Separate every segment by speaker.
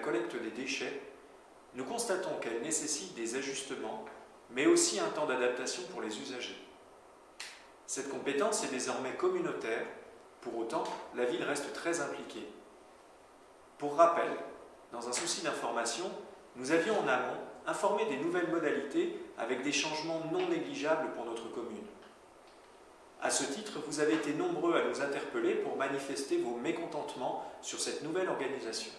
Speaker 1: collecte des déchets, nous constatons qu'elle nécessite des ajustements, mais aussi un temps d'adaptation pour les usagers. Cette compétence est désormais communautaire, pour autant, la ville reste très impliquée. Pour rappel, dans un souci d'information, nous avions en amont informé des nouvelles modalités avec des changements non négligeables pour notre commune. À ce titre, vous avez été nombreux à nous interpeller pour manifester vos mécontentements sur cette nouvelle organisation.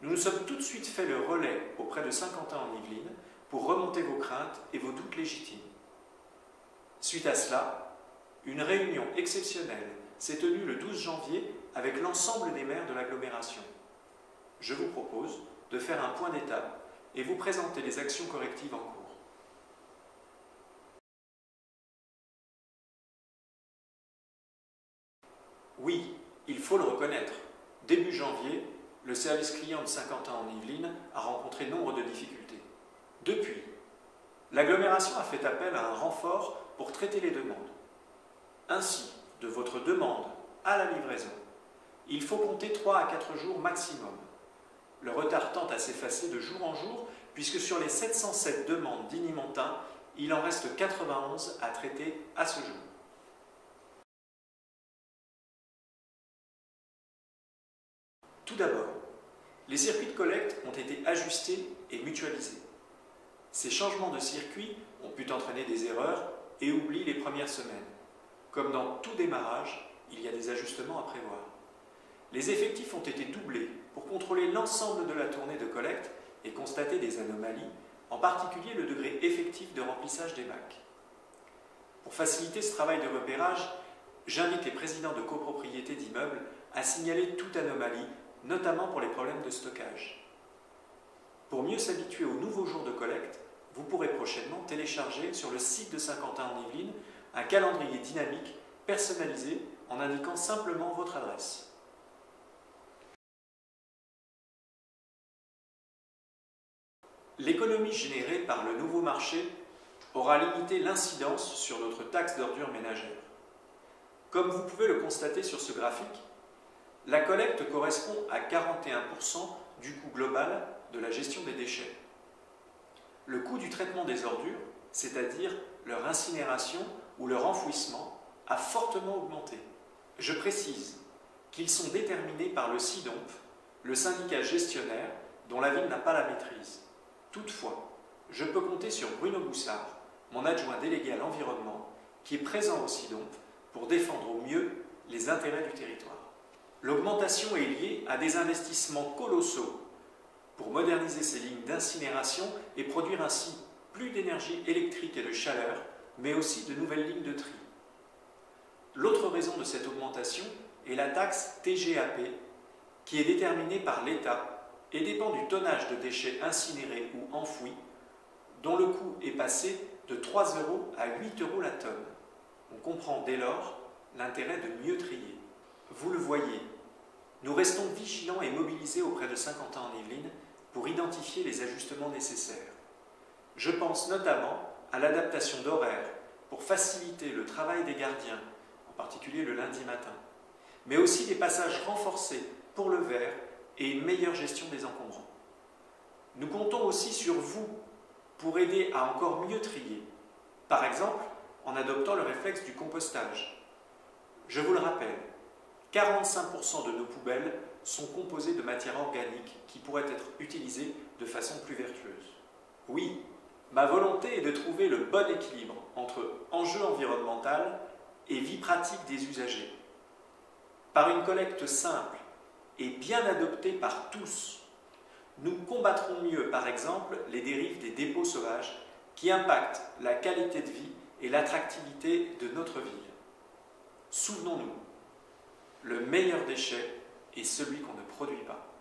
Speaker 1: Nous nous sommes tout de suite fait le relais auprès de Saint-Quentin en Yvelines pour remonter vos craintes et vos doutes légitimes. Suite à cela, une réunion exceptionnelle s'est tenue le 12 janvier avec l'ensemble des maires de l'agglomération. Je vous propose de faire un point d'étape et vous présenter les actions correctives en cours. Oui, il faut le reconnaître, début janvier, le service client de Saint-Quentin en Yvelines a rencontré nombre de difficultés. Depuis, l'agglomération a fait appel à un renfort pour traiter les demandes. Ainsi, de votre demande à la livraison, il faut compter 3 à 4 jours maximum. Le retard tend à s'effacer de jour en jour, puisque sur les 707 demandes d'Igny-Montin, il en reste 91 à traiter à ce jour. Tout d'abord, les circuits de collecte ont été ajustés et mutualisés. Ces changements de circuit ont pu entraîner des erreurs et oublis les premières semaines. Comme dans tout démarrage, il y a des ajustements à prévoir. Les effectifs ont été doublés pour contrôler l'ensemble de la tournée de collecte et constater des anomalies, en particulier le degré effectif de remplissage des bacs. Pour faciliter ce travail de repérage, j'invite les présidents de copropriétés d'immeubles à signaler toute anomalie, notamment pour les problèmes de stockage. Pour mieux s'habituer aux nouveaux jours de collecte, vous pourrez prochainement télécharger sur le site de Saint-Quentin en Yvelines un calendrier dynamique personnalisé en indiquant simplement votre adresse. L'économie générée par le nouveau marché aura limité l'incidence sur notre taxe d'ordures ménagères. Comme vous pouvez le constater sur ce graphique, la collecte correspond à 41% du coût global de la gestion des déchets. Le coût du traitement des ordures, c'est-à-dire leur incinération ou leur enfouissement, a fortement augmenté. Je précise qu'ils sont déterminés par le SIDOMP, le syndicat gestionnaire dont la ville n'a pas la maîtrise. Toutefois, je peux compter sur Bruno Boussard, mon adjoint délégué à l'environnement, qui est présent au SIDOMP pour défendre au mieux les intérêts du territoire. L'augmentation est liée à des investissements colossaux pour moderniser ces lignes d'incinération et produire ainsi plus d'énergie électrique et de chaleur, mais aussi de nouvelles lignes de tri. L'autre raison de cette augmentation est la taxe TGAP, qui est déterminée par l'État et dépend du tonnage de déchets incinérés ou enfouis, dont le coût est passé de 3 € à 8 € la tonne. On comprend dès lors l'intérêt de mieux trier. Vous le voyez, nous restons vigilants et mobilisés auprès de Saint-Quentin en Yvelines pour identifier les ajustements nécessaires. Je pense notamment à l'adaptation d'horaires pour faciliter le travail des gardiens, en particulier le lundi matin, mais aussi des passages renforcés pour le verre et une meilleure gestion des encombrants. Nous comptons aussi sur vous pour aider à encore mieux trier, par exemple en adoptant le réflexe du compostage. Je vous le rappelle, 45% de nos poubelles sont composées de matières organiques qui pourraient être utilisées de façon plus vertueuse. Oui, ma volonté est de trouver le bon équilibre entre enjeu environnemental et vie pratique des usagers. Par une collecte simple et bien adoptée par tous, nous combattrons mieux, par exemple, les dérives des dépôts sauvages qui impactent la qualité de vie et l'attractivité de notre ville. Souvenons-nous, le meilleur déchet est celui qu'on ne produit pas.